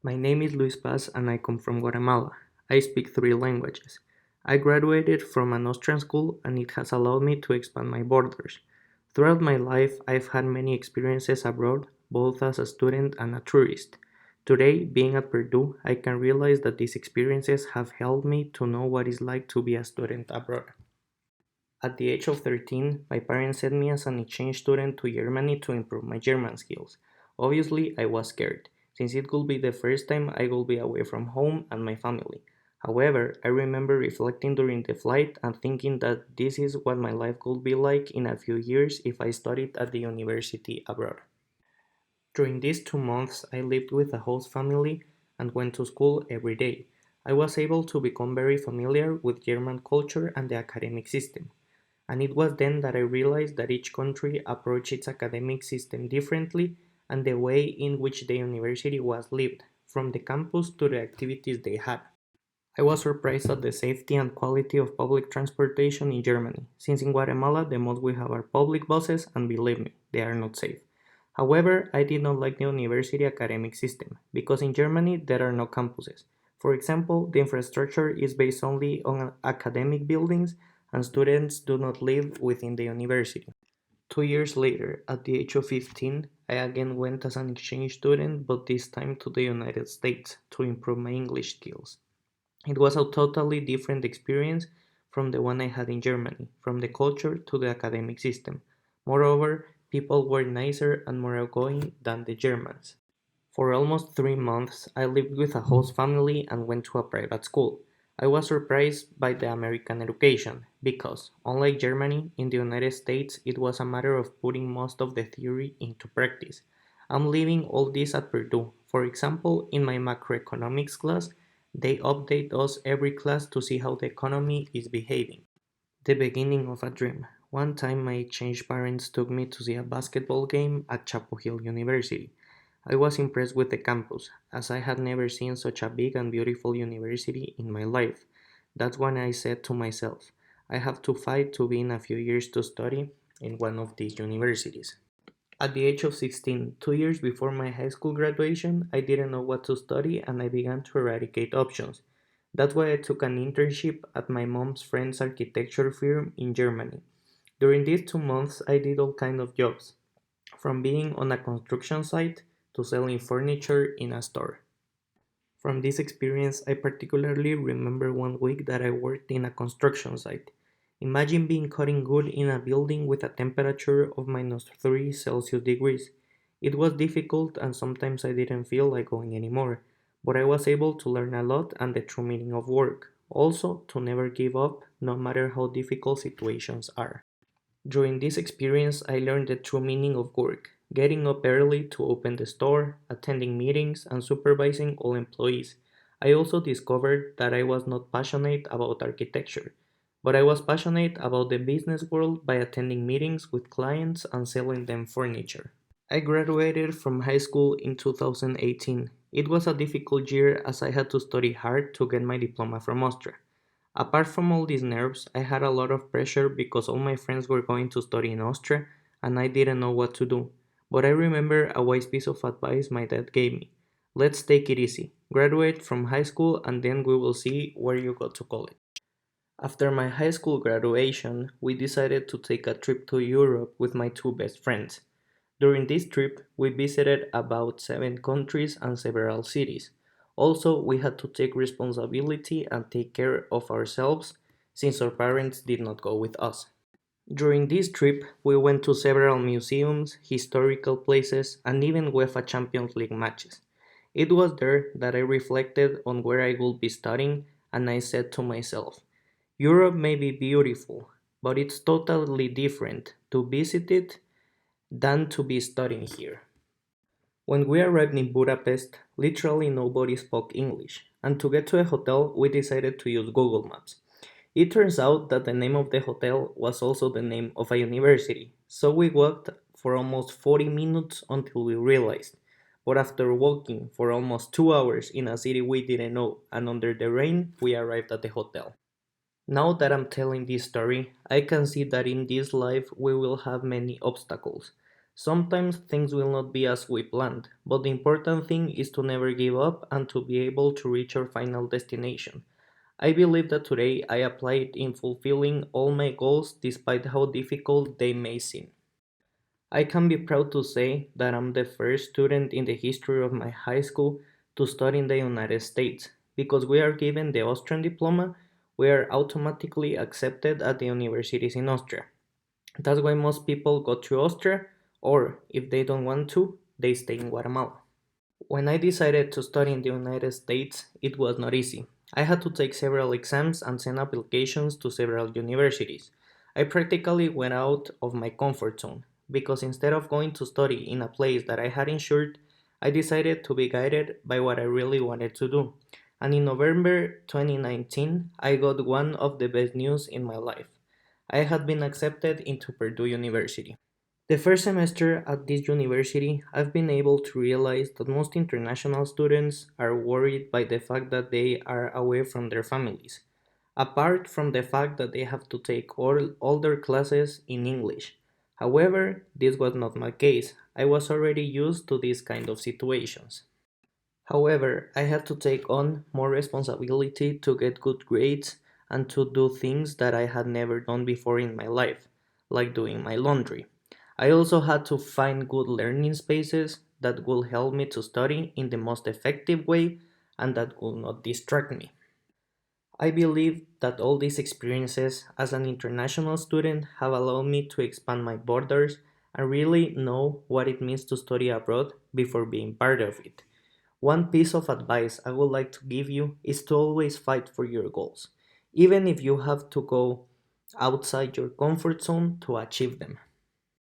My name is Luis Paz and I come from Guatemala. I speak three languages. I graduated from an Austrian school and it has allowed me to expand my borders. Throughout my life, I've had many experiences abroad, both as a student and a tourist. Today, being at Purdue, I can realize that these experiences have helped me to know what it's like to be a student abroad. At the age of 13, my parents sent me as an exchange student to Germany to improve my German skills. Obviously, I was scared, since it could be the first time I would be away from home and my family. However, I remember reflecting during the flight and thinking that this is what my life could be like in a few years if I studied at the university abroad. During these 2 months, I lived with a host family and went to school every day. I was able to become very familiar with German culture and the academic system. And it was then that I realized that each country approached its academic system differently and the way in which the university was lived, from the campus to the activities they had. I was surprised at the safety and quality of public transportation in Germany, since in Guatemala the most we have are public buses and believe me, they are not safe. However, I did not like the university academic system, because in Germany there are no campuses. For example, the infrastructure is based only on academic buildings and students do not live within the university. 2 years later, at the age of 15, I again went as an exchange student, but this time to the United States to improve my English skills. It was a totally different experience from the one I had in Germany, from the culture to the academic system. Moreover, people were nicer and more outgoing than the Germans. For almost 3 months, I lived with a host family and went to a private school. I was surprised by the American education because, unlike Germany, in the United States it was a matter of putting most of the theory into practice. I'm leaving all this at Purdue. For example, in my macroeconomics class, they update us every class to see how the economy is behaving. The beginning of a dream. One time my exchange parents took me to see a basketball game at Chapel Hill University. I was impressed with the campus, as I had never seen such a big and beautiful university in my life. That's when I said to myself, I have to fight to be in a few years to study in one of these universities. At the age of 16, 2 years before my high school graduation, I didn't know what to study and I began to eradicate options. That's why I took an internship at my mom's friend's architecture firm in Germany. During these 2 months, I did all kinds of jobs, from being on a construction site to selling furniture in a store. From this experience, I particularly remember one week that I worked in a construction site. Imagine being cutting wood in a building with a temperature of -3 Celsius degrees. It was difficult and sometimes I didn't feel like going anymore, but I was able to learn a lot and the true meaning of work. Also, to never give up, no matter how difficult situations are. During this experience, I learned the true meaning of work, getting up early to open the store, attending meetings, and supervising all employees. I also discovered that I was not passionate about architecture, but I was passionate about the business world by attending meetings with clients and selling them furniture. I graduated from high school in 2018. It was a difficult year as I had to study hard to get my diploma from Austria. Apart from all these nerves, I had a lot of pressure because all my friends were going to study in Austria and I didn't know what to do. But I remember a wise piece of advice my dad gave me. Let's take it easy. Graduate from high school and then we will see where you go to college. After my high school graduation, we decided to take a trip to Europe with my two best friends. During this trip, we visited about 7 countries and several cities. Also, we had to take responsibility and take care of ourselves since our parents did not go with us. During this trip, we went to several museums, historical places, and even UEFA Champions League matches. It was there that I reflected on where I would be studying, and I said to myself, Europe may be beautiful, but it's totally different to visit it than to be studying here. When we arrived in Budapest, literally nobody spoke English, and to get to a hotel, we decided to use Google Maps. It turns out that the name of the hotel was also the name of a university, so we walked for almost 40 minutes until we realized. But after walking for almost 2 hours in a city we didn't know and under the rain, we arrived at the hotel. Now that I'm telling this story, I can see that in this life we will have many obstacles. Sometimes things will not be as we planned, but the important thing is to never give up and to be able to reach our final destination. I believe that today I applied in fulfilling all my goals despite how difficult they may seem. I can be proud to say that I'm the first student in the history of my high school to study in the United States. Because we are given the Austrian diploma, we are automatically accepted at the universities in Austria. That's why most people go to Austria, or if they don't want to, they stay in Guatemala. When I decided to study in the United States, it was not easy. I had to take several exams and send applications to several universities. I practically went out of my comfort zone because instead of going to study in a place that I had insured, I decided to be guided by what I really wanted to do. And in November 2019, I got one of the best news in my life. I had been accepted into Purdue University. The first semester at this university, I've been able to realize that most international students are worried by the fact that they are away from their families, apart from the fact that they have to take all their classes in English. However, this was not my case. I was already used to these kind of situations. However, I had to take on more responsibility to get good grades and to do things that I had never done before in my life, like doing my laundry. I also had to find good learning spaces that will help me to study in the most effective way and that will not distract me. I believe that all these experiences as an international student have allowed me to expand my borders and really know what it means to study abroad before being part of it. One piece of advice I would like to give you is to always fight for your goals, even if you have to go outside your comfort zone to achieve them.